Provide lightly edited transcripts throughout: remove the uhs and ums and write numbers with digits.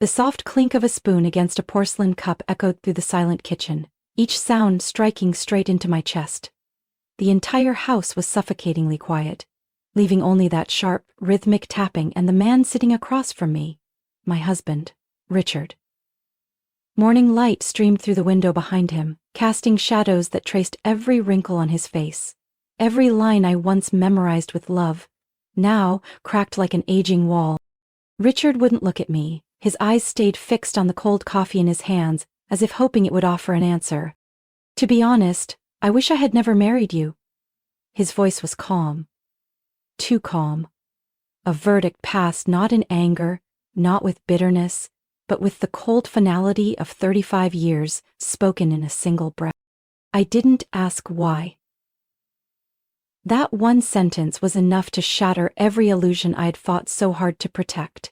The soft clink of a spoon against a porcelain cup echoed through the silent kitchen, each sound striking straight into my chest. The entire house was suffocatingly quiet, leaving only that sharp, rhythmic tapping and the man sitting across from me, my husband, Richard. Morning light streamed through the window behind him, casting shadows that traced every wrinkle on his face. Every line I once memorized with love, now cracked like an aging wall. Richard wouldn't look at me. His eyes stayed fixed on the cold coffee in his hands, as if hoping it would offer an answer. To be honest, I wish I had never married you. His voice was calm. Too calm. A verdict passed not in anger, not with bitterness, but with the cold finality of 35 years spoken in a single breath. I didn't ask why. That one sentence was enough to shatter every illusion I had fought so hard to protect.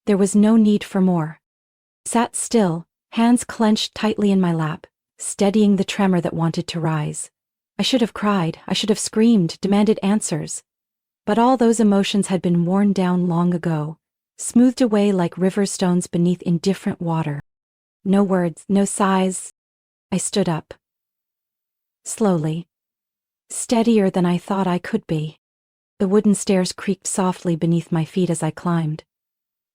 There was no need for more. Sat still, hands clenched tightly in my lap, steadying the tremor that wanted to rise. I should have cried, I should have screamed, demanded answers. But all those emotions had been worn down long ago, smoothed away like river stones beneath indifferent water. No words, no sighs. I stood up. Slowly. Steadier than I thought I could be. The wooden stairs creaked softly beneath my feet as I climbed.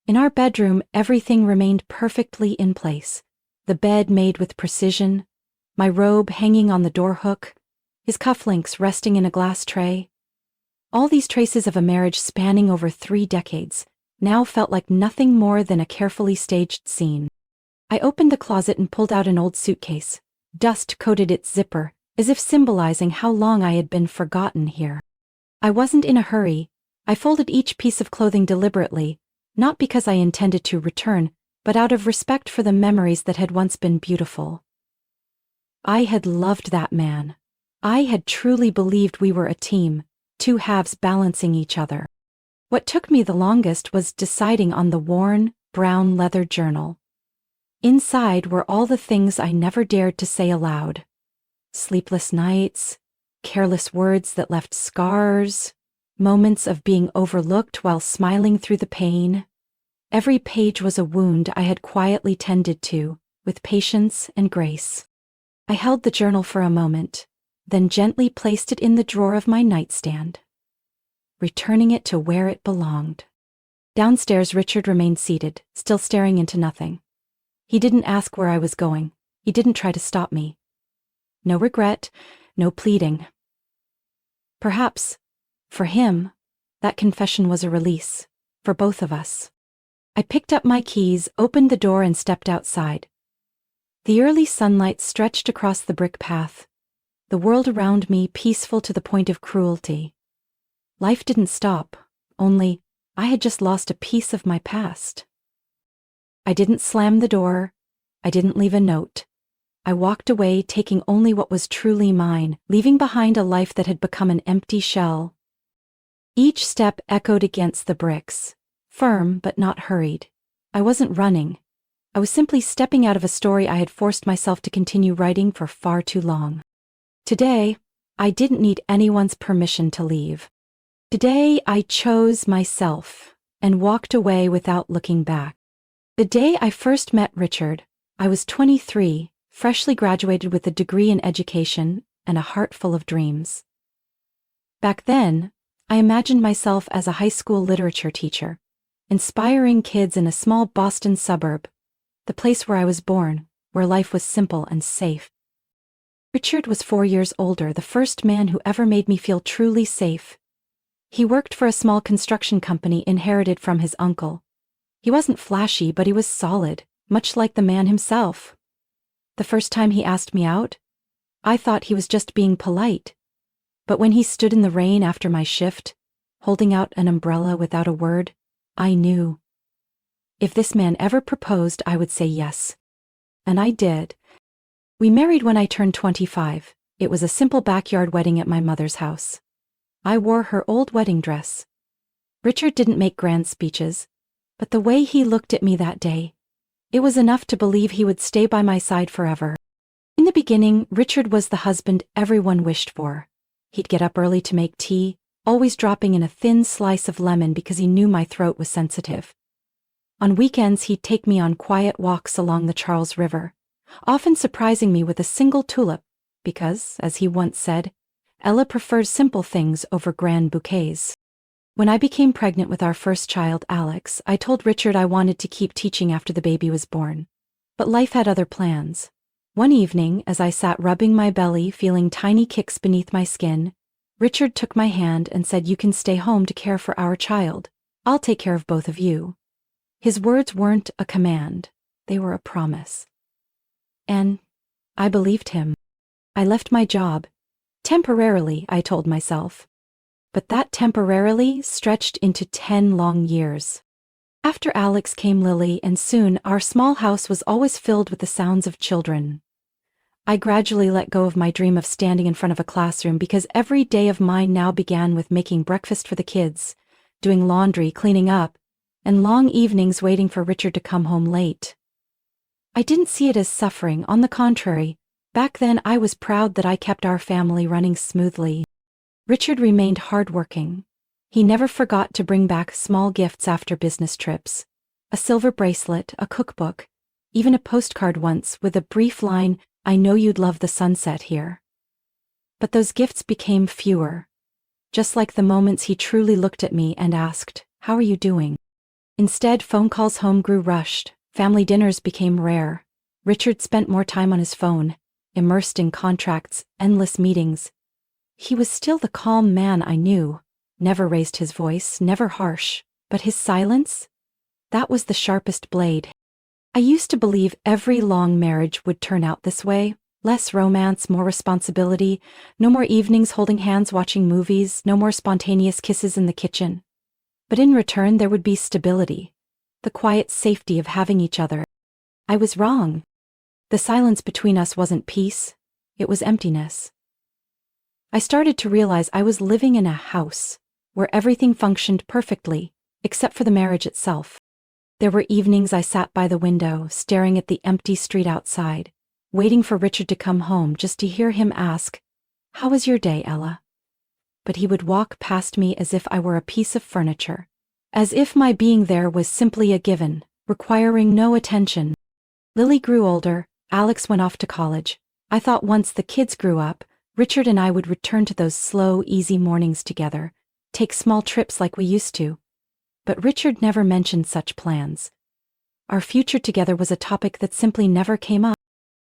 In our bedroom, everything remained perfectly in place. The bed made with precision, my robe hanging on the door hook, his cufflinks resting in a glass tray. All these traces of a marriage spanning over 3 decades now felt like nothing more than a carefully staged scene. I opened the closet and pulled out an old suitcase. Dust coated its zipper, as if symbolizing how long I had been forgotten here. I wasn't in a hurry. I folded each piece of clothing deliberately, not because I intended to return, but out of respect for the memories that had once been beautiful. I had loved that man. I had truly believed we were a team, 2 halves balancing each other. What took me the longest was deciding on the worn, brown leather journal. Inside were all the things I never dared to say aloud. Sleepless nights, careless words that left scars, moments of being overlooked while smiling through the pain. Every page was a wound I had quietly tended to, with patience and grace. I held the journal for a moment, then gently placed it in the drawer of my nightstand, returning it to where it belonged. Downstairs, Richard remained seated, still staring into nothing. He didn't ask where I was going. He didn't try to stop me. No regret, no pleading. Perhaps, for him, that confession was a release, for both of us. I picked up my keys, opened the door, and stepped outside. The early sunlight stretched across the brick path, the world around me peaceful to the point of cruelty. Life didn't stop, only I had just lost a piece of my past. I didn't slam the door. I didn't leave a note. I walked away, taking only what was truly mine, leaving behind a life that had become an empty shell. Each step echoed against the bricks, firm but not hurried. I wasn't running. I was simply stepping out of a story I had forced myself to continue writing for far too long. Today, I didn't need anyone's permission to leave. Today, I chose myself and walked away without looking back. The day I first met Richard, I was 23, freshly graduated with a degree in education and a heart full of dreams. Back then, I imagined myself as a high school literature teacher, inspiring kids in a small Boston suburb, the place where I was born, where life was simple and safe. Richard was 4 years older, the first man who ever made me feel truly safe. He worked for a small construction company inherited from his uncle. He wasn't flashy, but he was solid, much like the man himself. The first time he asked me out, I thought he was just being polite. But when he stood in the rain after my shift, holding out an umbrella without a word, I knew. If this man ever proposed, I would say yes. And I did. We married when I turned 25. It was a simple backyard wedding at my mother's house. I wore her old wedding dress. Richard didn't make grand speeches, but the way he looked at me that day, it was enough to believe he would stay by my side forever. In the beginning, Richard was the husband everyone wished for. He'd get up early to make tea, always dropping in a thin slice of lemon because he knew my throat was sensitive. On weekends he'd take me on quiet walks along the Charles River, often surprising me with a single tulip, because, as he once said, Ella prefers simple things over grand bouquets. When I became pregnant with our first child, Alex, I told Richard I wanted to keep teaching after the baby was born. But life had other plans. One evening, as I sat rubbing my belly, feeling tiny kicks beneath my skin, Richard took my hand and said, "You can stay home to care for our child. I'll take care of both of you." His words weren't a command, they were a promise. And I believed him. I left my job. Temporarily, I told myself. But that temporarily stretched into 10 long years. After Alex came Lily, and soon our small house was always filled with the sounds of children. I gradually let go of my dream of standing in front of a classroom because every day of mine now began with making breakfast for the kids, doing laundry, cleaning up, and long evenings waiting for Richard to come home late. I didn't see it as suffering, on the contrary. Back then I was proud that I kept our family running smoothly. Richard remained hardworking. He never forgot to bring back small gifts after business trips. A silver bracelet, a cookbook, even a postcard once with a brief line, "I know you'd love the sunset here." But those gifts became fewer. Just like the moments he truly looked at me and asked, "How are you doing?" Instead, phone calls home grew rushed, family dinners became rare. Richard spent more time on his phone, immersed in contracts, endless meetings. He was still the calm man I knew, never raised his voice, never harsh, but his silence? That was the sharpest blade. I used to believe every long marriage would turn out this way. Less romance, more responsibility, no more evenings holding hands watching movies, no more spontaneous kisses in the kitchen. But in return there would be stability, the quiet safety of having each other. I was wrong. The silence between us wasn't peace, it was emptiness. I started to realize I was living in a house where everything functioned perfectly, except for the marriage itself. There were evenings I sat by the window, staring at the empty street outside, waiting for Richard to come home just to hear him ask, "How was your day, Ella?" But he would walk past me as if I were a piece of furniture, as if my being there was simply a given, requiring no attention. Lily grew older, Alex went off to college. I thought once the kids grew up, Richard and I would return to those slow, easy mornings together, take small trips like we used to. But Richard never mentioned such plans. Our future together was a topic that simply never came up.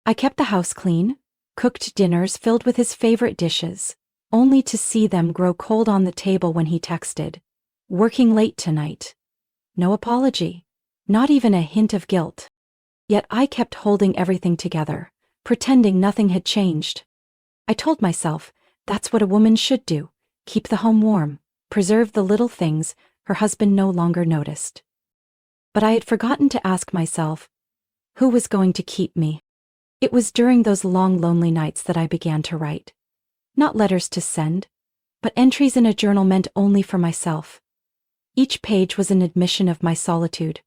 I kept the house clean, cooked dinners filled with his favorite dishes, only to see them grow cold on the table when he texted, "Working late tonight." No apology, not even a hint of guilt. Yet I kept holding everything together, pretending nothing had changed. I told myself, that's what a woman should do, keep the home warm, preserve the little things her husband no longer noticed. But I had forgotten to ask myself, who was going to keep me? It was during those long lonely nights that I began to write. Not letters to send, but entries in a journal meant only for myself. Each page was an admission of my solitude.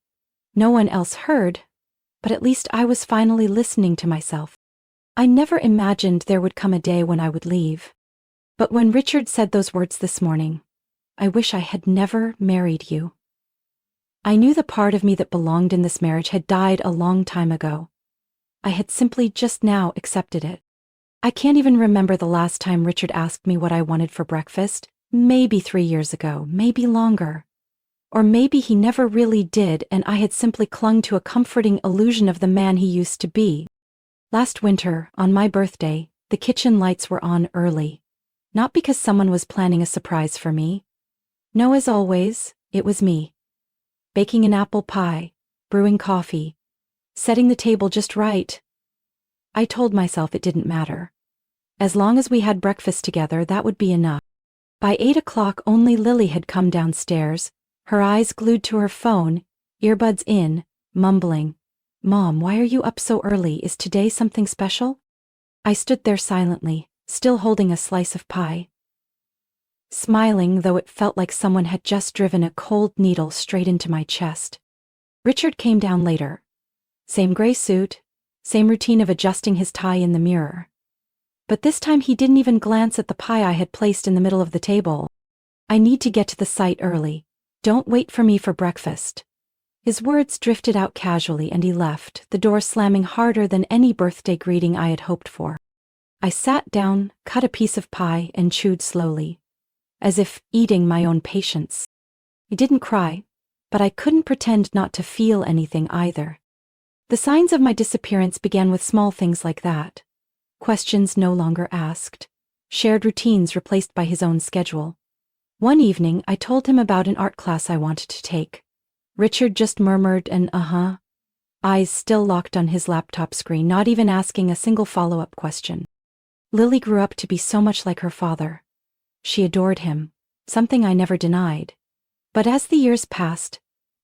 No one else heard, but at least I was finally listening to myself. I never imagined there would come a day when I would leave. But when Richard said those words this morning, "I wish I had never married you," I knew the part of me that belonged in this marriage had died a long time ago. I had simply just now accepted it. I can't even remember the last time Richard asked me what I wanted for breakfast, maybe 3 years ago, maybe longer. Or maybe he never really did and I had simply clung to a comforting illusion of the man he used to be. Last winter, on my birthday, the kitchen lights were on early. Not because someone was planning a surprise for me. No, as always, it was me. Baking an apple pie, brewing coffee, setting the table just right. I told myself it didn't matter. As long as we had breakfast together, that would be enough. By 8 o'clock, only Lily had come downstairs, her eyes glued to her phone, earbuds in, mumbling, "Mom, why are you up so early? Is today something special?" I stood there silently, still holding a slice of pie. Smiling, though it felt like someone had just driven a cold needle straight into my chest. Richard came down later. Same gray suit, same routine of adjusting his tie in the mirror. But this time he didn't even glance at the pie I had placed in the middle of the table. "I need to get to the site early. Don't wait for me for breakfast." His words drifted out casually and he left, the door slamming harder than any birthday greeting I had hoped for. I sat down, cut a piece of pie, and chewed slowly, as if eating my own patience. I didn't cry, but I couldn't pretend not to feel anything either. The signs of my disappearance began with small things like that. Questions no longer asked. Shared routines replaced by his own schedule. One evening, I told him about an art class I wanted to take. Richard just murmured an uh-huh, eyes still locked on his laptop screen, not even asking a single follow-up question. Lily grew up to be so much like her father. She adored him, something I never denied. But as the years passed,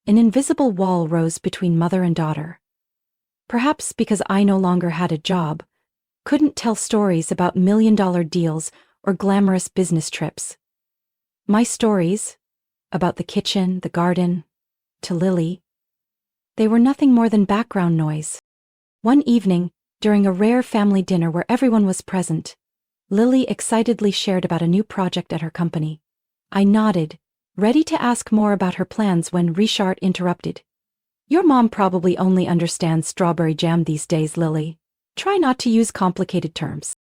an invisible wall rose between mother and daughter. Perhaps because I no longer had a job, couldn't tell stories about million-dollar deals or glamorous business trips. My stories, about the kitchen, the garden, to Lily, they were nothing more than background noise. One evening, during a rare family dinner where everyone was present, Lily excitedly shared about a new project at her company. I nodded, ready to ask more about her plans when Richard interrupted. "Your mom probably only understands strawberry jam these days, Lily. Try not to use complicated terms."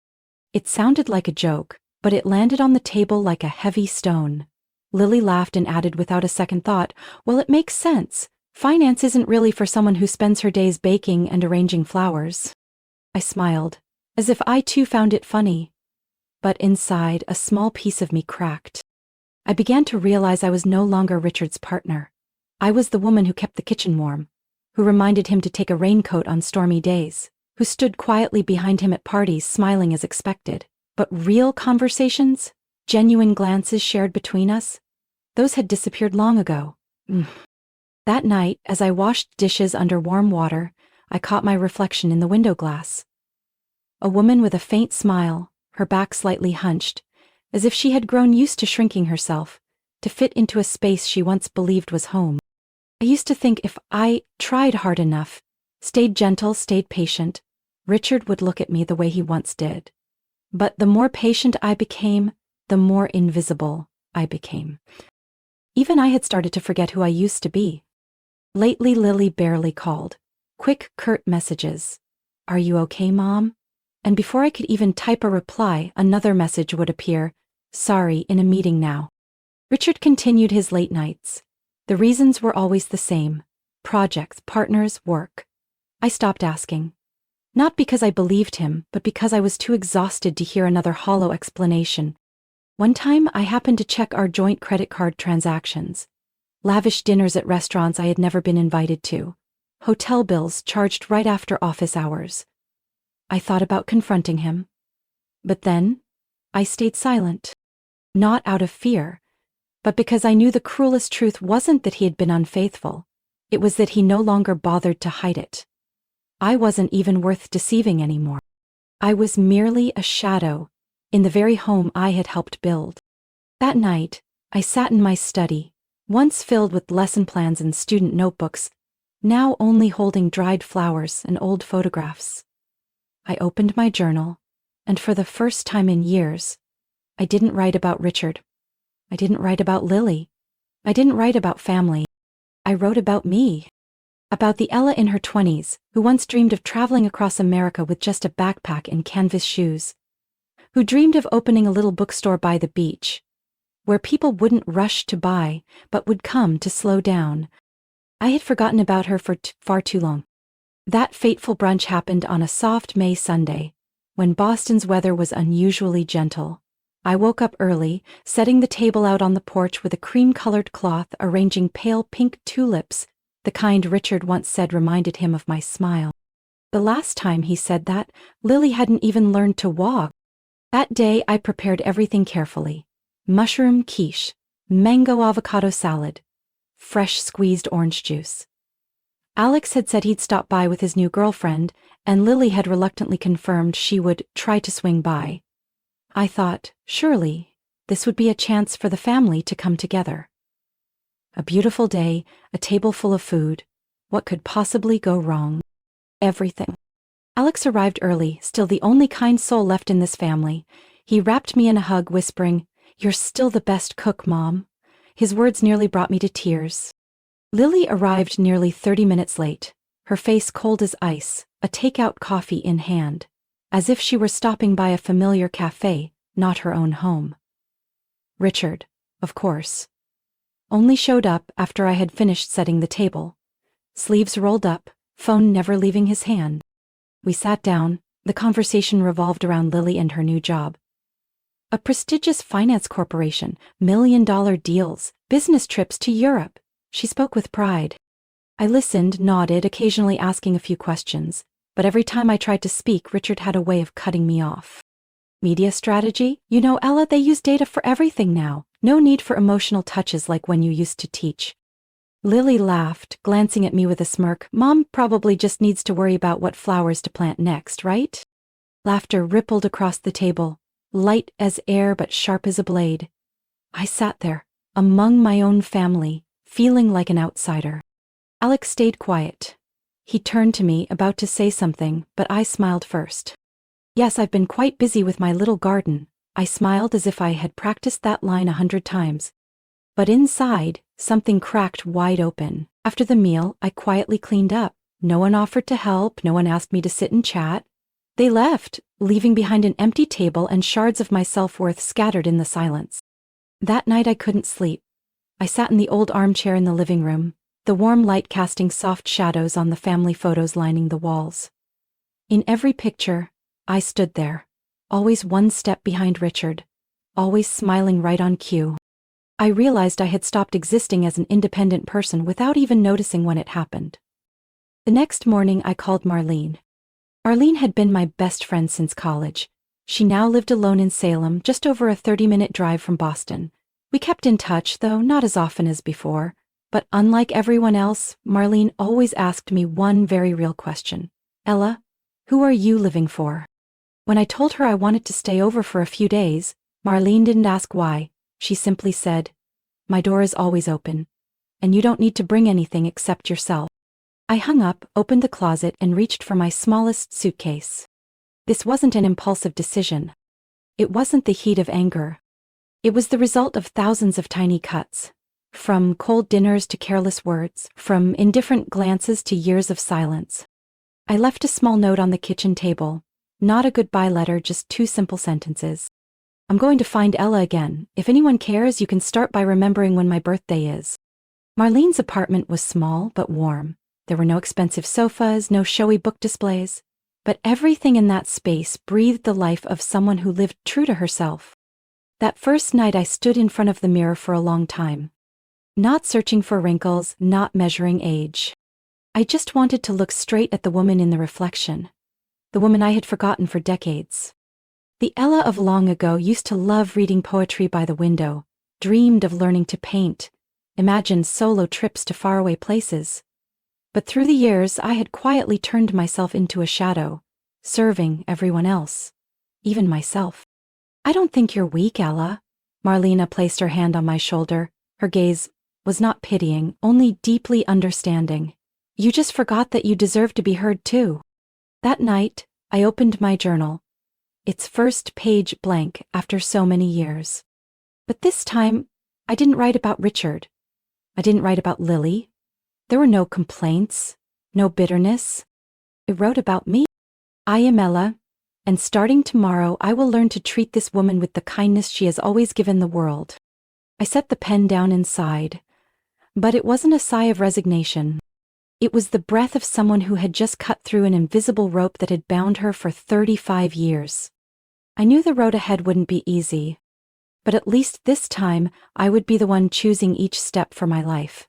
It sounded like a joke, but it landed on the table like a heavy stone. Lily laughed and added without a second thought, "Well, it makes sense. Finance isn't really for someone who spends her days baking and arranging flowers." I smiled, as if I too found it funny. But inside, a small piece of me cracked. I began to realize I was no longer Richard's partner. I was the woman who kept the kitchen warm, who reminded him to take a raincoat on stormy days, who stood quietly behind him at parties smiling as expected. But real conversations, genuine glances shared between us, those had disappeared long ago. That night, as I washed dishes under warm water, I caught my reflection in the window glass. A woman with a faint smile, her back slightly hunched, as if she had grown used to shrinking herself, to fit into a space she once believed was home. I used to think if I tried hard enough, stayed gentle, stayed patient, Richard would look at me the way he once did. But the more patient I became, the more invisible I became. Even I had started to forget who I used to be. Lately, Lily barely called. Quick, curt messages. "Are you okay, Mom?" And before I could even type a reply, another message would appear. "Sorry, in a meeting now." Richard continued his late nights. The reasons were always the same. Projects, partners, work. I stopped asking. Not because I believed him, but because I was too exhausted to hear another hollow explanation. One time, I happened to check our joint credit card transactions. Lavish dinners at restaurants I had never been invited to. Hotel bills charged right after office hours. I thought about confronting him. But then, I stayed silent. Not out of fear, but because I knew the cruelest truth wasn't that he had been unfaithful. It was that he no longer bothered to hide it. I wasn't even worth deceiving anymore. I was merely a shadow in the very home I had helped build. That night, I sat in my study, once filled with lesson plans and student notebooks, now only holding dried flowers and old photographs. I opened my journal, and for the first time in years, I didn't write about Richard. I didn't write about Lily. I didn't write about family. I wrote about me. About the Ella in her 20s, who once dreamed of traveling across America with just a backpack and canvas shoes. Who dreamed of opening a little bookstore by the beach, where people wouldn't rush to buy, but would come to slow down. I had forgotten about her for far too long. That fateful brunch happened on a soft May Sunday, when Boston's weather was unusually gentle. I woke up early, setting the table out on the porch with a cream-colored cloth, arranging pale pink tulips, the kind Richard once said reminded him of my smile. The last time he said that, Lily hadn't even learned to walk. That day I prepared everything carefully. Mushroom quiche, mango avocado salad, fresh squeezed orange juice. Alex had said he'd stop by with his new girlfriend, and Lily had reluctantly confirmed she would try to swing by. I thought, surely, this would be a chance for the family to come together. A beautiful day, a table full of food. What could possibly go wrong? Everything. Alex arrived early, still the only kind soul left in this family. He wrapped me in a hug, whispering, "You're still the best cook, Mom." His words nearly brought me to tears. Lily arrived nearly 30 minutes late, her face cold as ice, a takeout coffee in hand, as if she were stopping by a familiar cafe, not her own home. Richard, of course. Only showed up after I had finished setting the table. Sleeves rolled up, phone never leaving his hand. We sat down, the conversation revolved around Lily and her new job. A prestigious finance corporation, million-dollar deals, business trips to Europe. She spoke with pride. I listened, nodded, occasionally asking a few questions, but every time I tried to speak, Richard had a way of cutting me off. Media strategy? You know, Ella, they use data for everything now. No need for emotional touches like when you used to teach. Lily laughed, glancing at me with a smirk. Mom probably just needs to worry about what flowers to plant next, right? Laughter rippled across the table, light as air but sharp as a blade. I sat there, among my own family, feeling like an outsider. Alex stayed quiet. He turned to me, about to say something, but I smiled first. Yes, I've been quite busy with my little garden. I smiled as if I had practiced that line 100 times. But inside, something cracked wide open. After the meal, I quietly cleaned up. No one offered to help, no one asked me to sit and chat. They left, leaving behind an empty table and shards of my self-worth scattered in the silence. That night I couldn't sleep. I sat in the old armchair in the living room, the warm light casting soft shadows on the family photos lining the walls. In every picture, I stood there, always one step behind Richard, always smiling right on cue. I realized I had stopped existing as an independent person without even noticing when it happened. The next morning I called Marlene. Arlene had been my best friend since college. She now lived alone in Salem, just over a 30-minute drive from Boston. We kept in touch, though not as often as before. But unlike everyone else, Marlene always asked me one very real question. Ella, who are you living for? When I told her I wanted to stay over for a few days, Marlene didn't ask why. She simply said, my door is always open, and you don't need to bring anything except yourself. I hung up, opened the closet, and reached for my smallest suitcase. This wasn't an impulsive decision. It wasn't the heat of anger. It was the result of thousands of tiny cuts. From cold dinners to careless words, from indifferent glances to years of silence. I left a small note on the kitchen table. Not a goodbye letter, just 2 simple sentences. I'm going to find Ella again. If anyone cares, you can start by remembering when my birthday is. Marlene's apartment was small but warm. There were no expensive sofas, no showy book displays. But everything in that space breathed the life of someone who lived true to herself. That first night I stood in front of the mirror for a long time. Not searching for wrinkles, not measuring age. I just wanted to look straight at the woman in the reflection. The woman I had forgotten for decades. The Ella of long ago used to love reading poetry by the window, dreamed of learning to paint, imagined solo trips to faraway places. But through the years, I had quietly turned myself into a shadow, serving everyone else, even myself. I don't think you're weak, Ella. Marlena placed her hand on my shoulder. Her gaze was not pitying, only deeply understanding. You just forgot that you deserve to be heard too. That night, I opened my journal, its first page blank after so many years. But this time, I didn't write about Richard. I didn't write about Lily. There were no complaints, no bitterness. I wrote about me. I am Ella, and starting tomorrow, I will learn to treat this woman with the kindness she has always given the world. I set the pen down and sighed. But it wasn't a sigh of resignation. It was the breath of someone who had just cut through an invisible rope that had bound her for 35 years. I knew the road ahead wouldn't be easy, but at least this time I would be the one choosing each step for my life.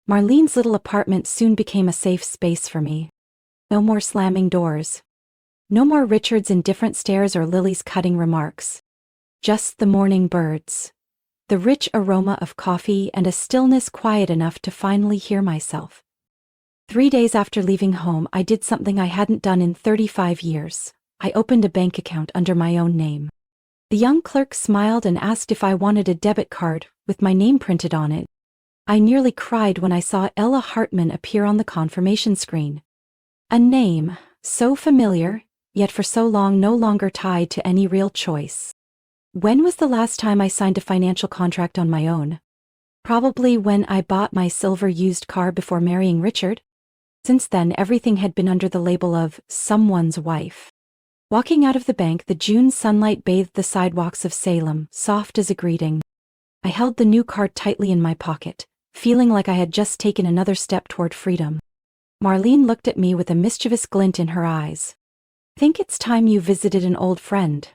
Marlene's little apartment soon became a safe space for me. No more slamming doors. No more Richard's indifferent stares or Lily's cutting remarks. Just the morning birds. The rich aroma of coffee and a stillness quiet enough to finally hear myself. 3 days after leaving home, I did something I hadn't done in 35 years. I opened a bank account under my own name. The young clerk smiled and asked if I wanted a debit card with my name printed on it. I nearly cried when I saw Ella Hartman appear on the confirmation screen. A name, so familiar, yet for so long no longer tied to any real choice. When was the last time I signed a financial contract on my own? Probably when I bought my silver used car before marrying Richard. Since then, everything had been under the label of someone's wife. Walking out of the bank, the June sunlight bathed the sidewalks of Salem, soft as a greeting. I held the new card tightly in my pocket, feeling like I had just taken another step toward freedom. Marlene looked at me with a mischievous glint in her eyes. "Think it's time you visited an old friend."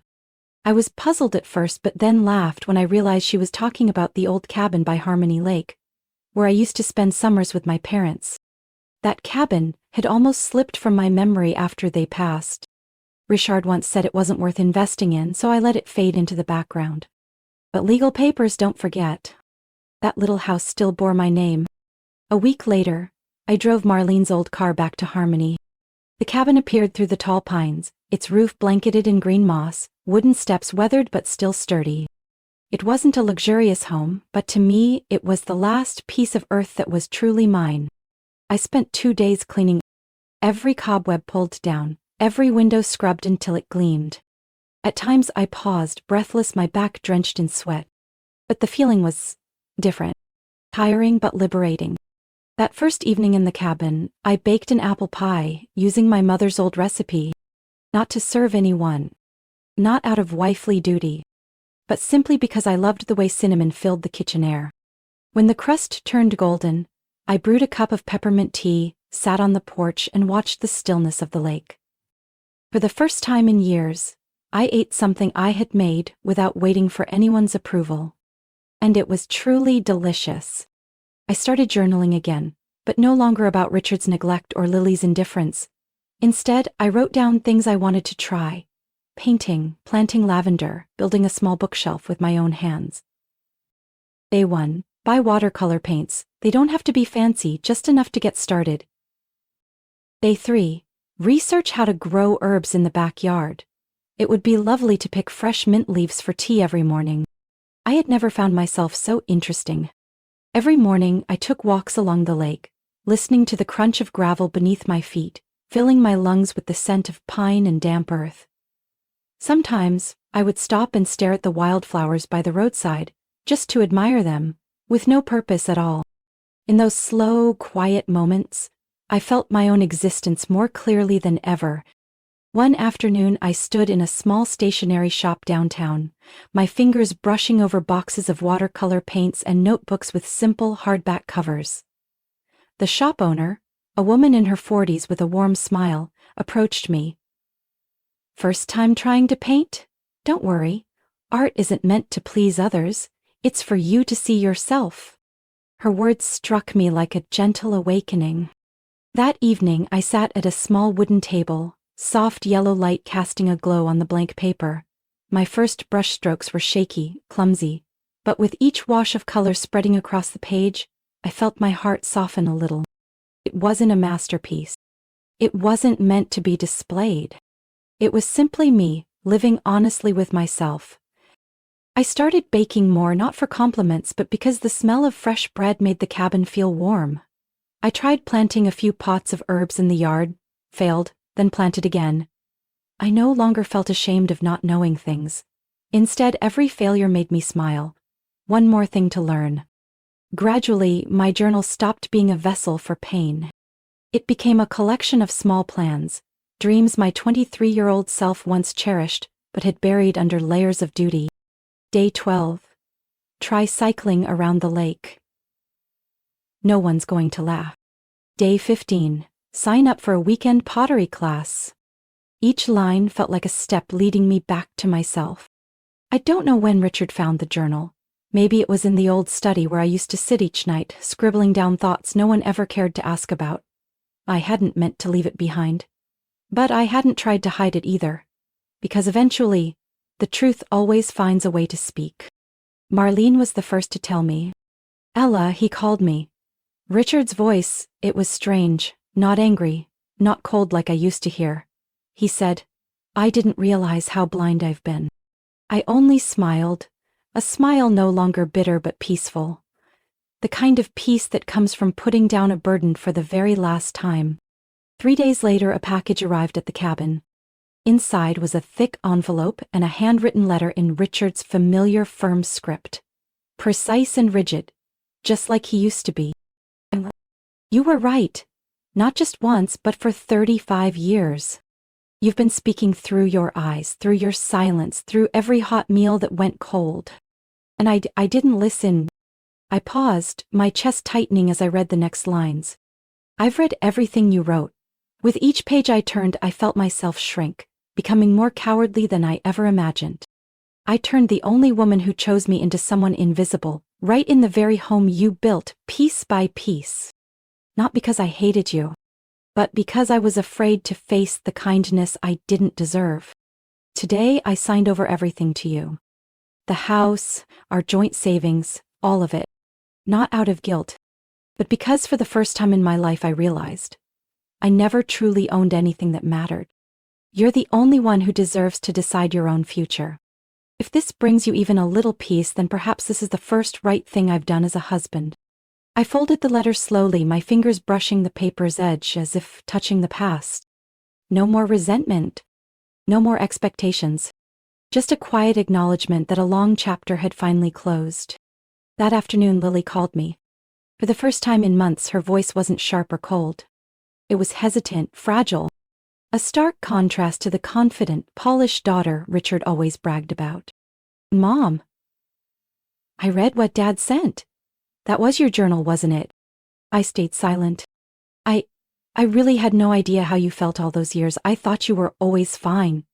I was puzzled at first but then laughed when I realized she was talking about the old cabin by Harmony Lake, where I used to spend summers with my parents. That cabin had almost slipped from my memory after they passed. Richard once said it wasn't worth investing in, so I let it fade into the background. But legal papers don't forget. That little house still bore my name. A week later, I drove Marlene's old car back to Harmony. The cabin appeared through the tall pines, its roof blanketed in green moss, wooden steps weathered but still sturdy. It wasn't a luxurious home, but to me, it was the last piece of earth that was truly mine. I spent 2 days cleaning every cobweb pulled down, every window scrubbed until it gleamed. At times I paused, breathless, my back drenched in sweat. But the feeling was different. Tiring but liberating. That first evening in the cabin, I baked an apple pie, using my mother's old recipe. Not to serve anyone. Not out of wifely duty. But simply because I loved the way cinnamon filled the kitchen air. When the crust turned golden, I brewed a cup of peppermint tea, sat on the porch, and watched the stillness of the lake. For the first time in years, I ate something I had made without waiting for anyone's approval. And it was truly delicious. I started journaling again, but no longer about Richard's neglect or Lily's indifference. Instead, I wrote down things I wanted to try. Painting, planting lavender, building a small bookshelf with my own hands. Day 1. Buy watercolor paints. They don't have to be fancy, just enough to get started. Day 3. Research how to grow herbs in the backyard. It would be lovely to pick fresh mint leaves for tea every morning. I had never found myself so interesting. Every morning, I took walks along the lake, listening to the crunch of gravel beneath my feet, filling my lungs with the scent of pine and damp earth. Sometimes, I would stop and stare at the wildflowers by the roadside, just to admire them, with no purpose at all. In those slow, quiet moments, I felt my own existence more clearly than ever. One afternoon I stood in a small stationery shop downtown, my fingers brushing over boxes of watercolor paints and notebooks with simple hardback covers. The shop owner, a woman in her 40s with a warm smile, approached me. "First time trying to paint? Don't worry. Art isn't meant to please others. It's for you to see yourself." Her words struck me like a gentle awakening. That evening I sat at a small wooden table, soft yellow light casting a glow on the blank paper. My first brushstrokes were shaky, clumsy, but with each wash of color spreading across the page, I felt my heart soften a little. It wasn't a masterpiece. It wasn't meant to be displayed. It was simply me, living honestly with myself. I started baking more, not for compliments but because the smell of fresh bread made the cabin feel warm. I tried planting a few pots of herbs in the yard, failed, then planted again. I no longer felt ashamed of not knowing things. Instead, every failure made me smile. One more thing to learn. Gradually, my journal stopped being a vessel for pain. It became a collection of small plans, dreams my 23-year-old self once cherished, but had buried under layers of duty. Day 12. Try cycling around the lake. No one's going to laugh. Day 15. Sign up for a weekend pottery class. Each line felt like a step leading me back to myself. I don't know when Richard found the journal. Maybe it was in the old study where I used to sit each night, scribbling down thoughts no one ever cared to ask about. I hadn't meant to leave it behind. But I hadn't tried to hide it either. Because eventually, the truth always finds a way to speak. Marlene was the first to tell me. "Ella," he called me. Richard's voice, it was strange, not angry, not cold like I used to hear. He said, "I didn't realize how blind I've been." I only smiled, a smile no longer bitter but peaceful. The kind of peace that comes from putting down a burden for the very last time. 3 days later, a package arrived at the cabin. Inside was a thick envelope and a handwritten letter in Richard's familiar firm script. Precise and rigid, just like he used to be. You were right. Not just once, but for 35 years. You've been speaking through your eyes, through your silence, through every hot meal that went cold. And I didn't listen. I paused, my chest tightening as I read the next lines. I've read everything you wrote. With each page I turned, I felt myself shrink, becoming more cowardly than I ever imagined. I turned the only woman who chose me into someone invisible, right in the very home you built, piece by piece. Not because I hated you, but because I was afraid to face the kindness I didn't deserve. Today, I signed over everything to you. The house, our joint savings, all of it. Not out of guilt, but because for the first time in my life I realized I never truly owned anything that mattered. You're the only one who deserves to decide your own future. If this brings you even a little peace, then perhaps this is the first right thing I've done as a husband. I folded the letter slowly, my fingers brushing the paper's edge as if touching the past. No more resentment. No more expectations. Just a quiet acknowledgement that a long chapter had finally closed. That afternoon, Lily called me. For the first time in months, her voice wasn't sharp or cold. It was hesitant, fragile. A stark contrast to the confident, polished daughter Richard always bragged about. Mom. I read what Dad sent. That was your journal, wasn't it? I stayed silent. I really had no idea how you felt all those years. I thought you were always fine.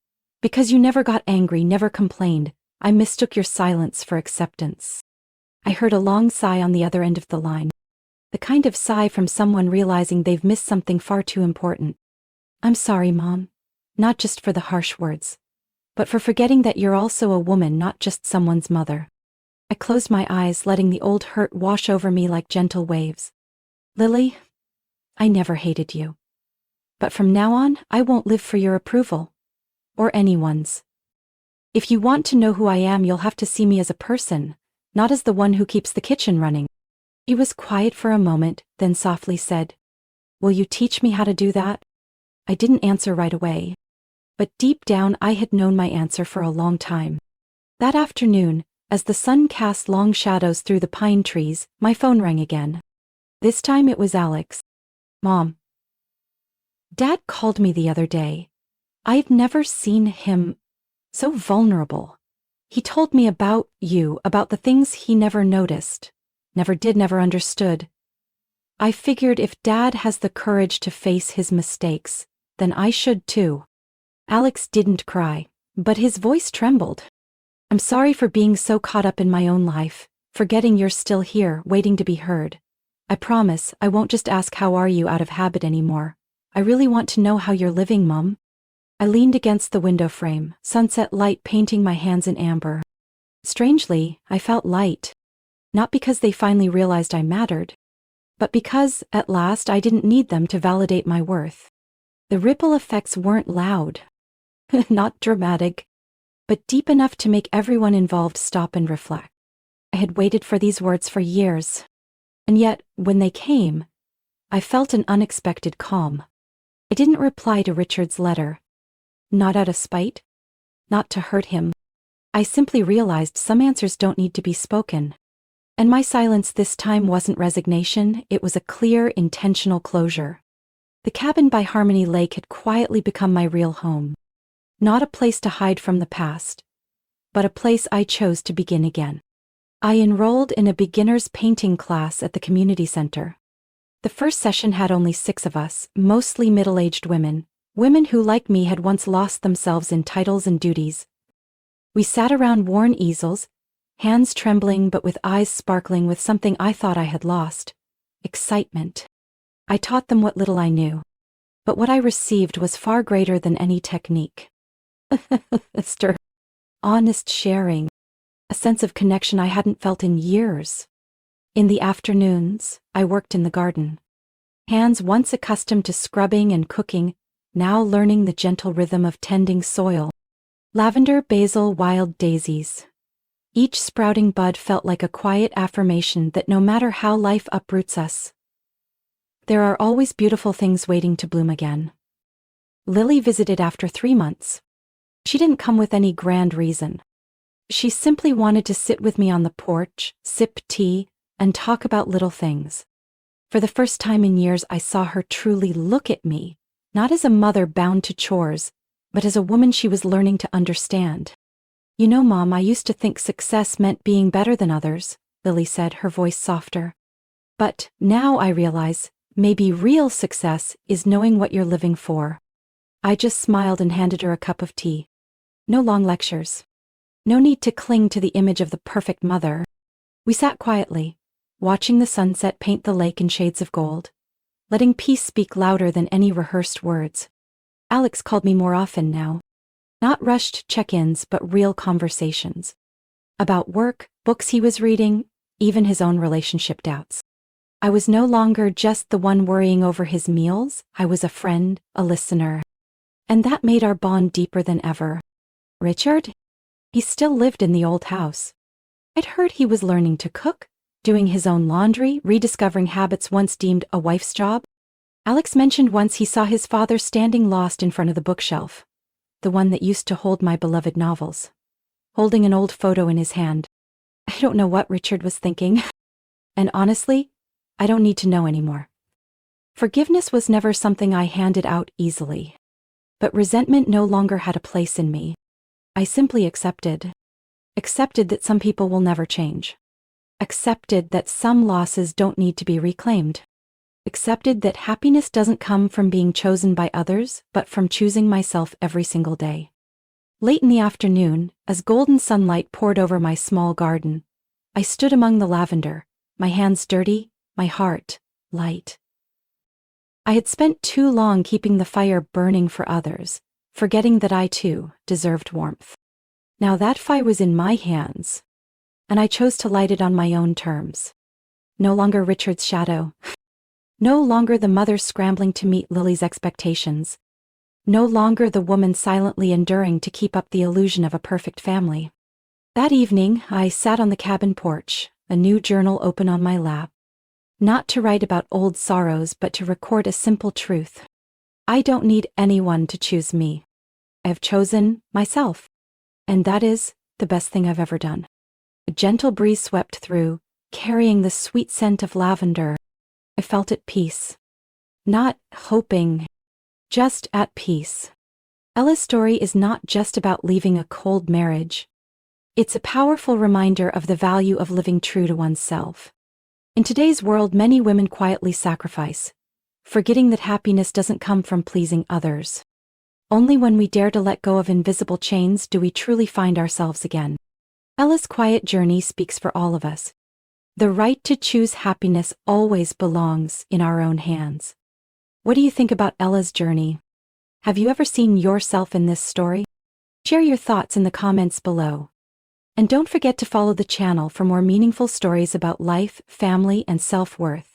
Because you never got angry, never complained, I mistook your silence for acceptance. I heard a long sigh on the other end of the line. The kind of sigh from someone realizing they've missed something far too important. I'm sorry, Mom. Not just for the harsh words, but for forgetting that you're also a woman, not just someone's mother. I closed my eyes, letting the old hurt wash over me like gentle waves. Lily, I never hated you. But from now on, I won't live for your approval. Or anyone's. If you want to know who I am, you'll have to see me as a person, not as the one who keeps the kitchen running. He was quiet for a moment, then softly said, Will you teach me how to do that? I didn't answer right away. But deep down I had known my answer for a long time. That afternoon, as the sun cast long shadows through the pine trees, my phone rang again. This time it was Alex. Mom. Dad called me the other day. I've never seen him so vulnerable. He told me about you, about the things he never noticed, never did, never understood. I figured if Dad has the courage to face his mistakes, then I should too. Alex didn't cry, but his voice trembled. I'm sorry for being so caught up in my own life, forgetting you're still here, waiting to be heard. I promise I won't just ask how are you out of habit anymore. I really want to know how you're living, Mom. I leaned against the window frame, sunset light painting my hands in amber. Strangely, I felt light. Not because they finally realized I mattered, but because, at last, I didn't need them to validate my worth. The ripple effects weren't loud, not dramatic, but deep enough to make everyone involved stop and reflect. I had waited for these words for years, and yet, when they came, I felt an unexpected calm. I didn't reply to Richard's letter. Not out of spite, not to hurt him. I simply realized some answers don't need to be spoken. And my silence this time wasn't resignation, it was a clear, intentional closure. The cabin by Harmony Lake had quietly become my real home. Not a place to hide from the past, but a place I chose to begin again. I enrolled in a beginner's painting class at the community center. The first session had only 6 of us, mostly middle-aged women. Women who, like me, had once lost themselves in titles and duties. We sat around worn easels, hands trembling but with eyes sparkling with something I thought I had lost. Excitement. I taught them what little I knew. But what I received was far greater than any technique. Honest sharing. A sense of connection I hadn't felt in years. In the afternoons, I worked in the garden. Hands once accustomed to scrubbing and cooking, now learning the gentle rhythm of tending soil. Lavender, basil, wild daisies. Each sprouting bud felt like a quiet affirmation that no matter how life uproots us, there are always beautiful things waiting to bloom again. Lily visited after 3 months. She didn't come with any grand reason. She simply wanted to sit with me on the porch, sip tea, and talk about little things. For the first time in years, I saw her truly look at me, not as a mother bound to chores, but as a woman she was learning to understand. You know, Mom, I used to think success meant being better than others, Lily said, her voice softer. But now I realize, maybe real success is knowing what you're living for. I just smiled and handed her a cup of tea. No long lectures. No need to cling to the image of the perfect mother. We sat quietly, watching the sunset paint the lake in shades of gold, letting peace speak louder than any rehearsed words. Alex called me more often now. Not rushed check-ins, but real conversations. About work, books he was reading, even his own relationship doubts. I was no longer just the one worrying over his meals, I was a friend, a listener. And that made our bond deeper than ever. Richard? He still lived in the old house. I'd heard he was learning to cook, doing his own laundry, rediscovering habits once deemed a wife's job. Alex mentioned once he saw his father standing lost in front of the bookshelf, the one that used to hold my beloved novels, holding an old photo in his hand. I don't know what Richard was thinking. And honestly, I don't need to know anymore. Forgiveness was never something I handed out easily. But resentment no longer had a place in me. I simply accepted. Accepted that some people will never change. Accepted that some losses don't need to be reclaimed. Accepted that happiness doesn't come from being chosen by others, but from choosing myself every single day. Late in the afternoon, as golden sunlight poured over my small garden, I stood among the lavender, my hands dirty, my heart light. I had spent too long keeping the fire burning for others, forgetting that I too deserved warmth. Now that fire was in my hands, and I chose to light it on my own terms. No longer Richard's shadow. No longer the mother scrambling to meet Lily's expectations. No longer the woman silently enduring to keep up the illusion of a perfect family. That evening, I sat on the cabin porch, a new journal open on my lap. Not to write about old sorrows, but to record a simple truth. I don't need anyone to choose me. I have chosen myself. And that is the best thing I've ever done. A gentle breeze swept through, carrying the sweet scent of lavender. I felt at peace. Not hoping, just at peace. Ella's story is not just about leaving a cold marriage. It's a powerful reminder of the value of living true to oneself. In today's world, many women quietly sacrifice, forgetting that happiness doesn't come from pleasing others. Only when we dare to let go of invisible chains do we truly find ourselves again. Ella's quiet journey speaks for all of us. The right to choose happiness always belongs in our own hands. What do you think about Ella's journey? Have you ever seen yourself in this story? Share your thoughts in the comments below. And don't forget to follow the channel for more meaningful stories about life, family, and self-worth.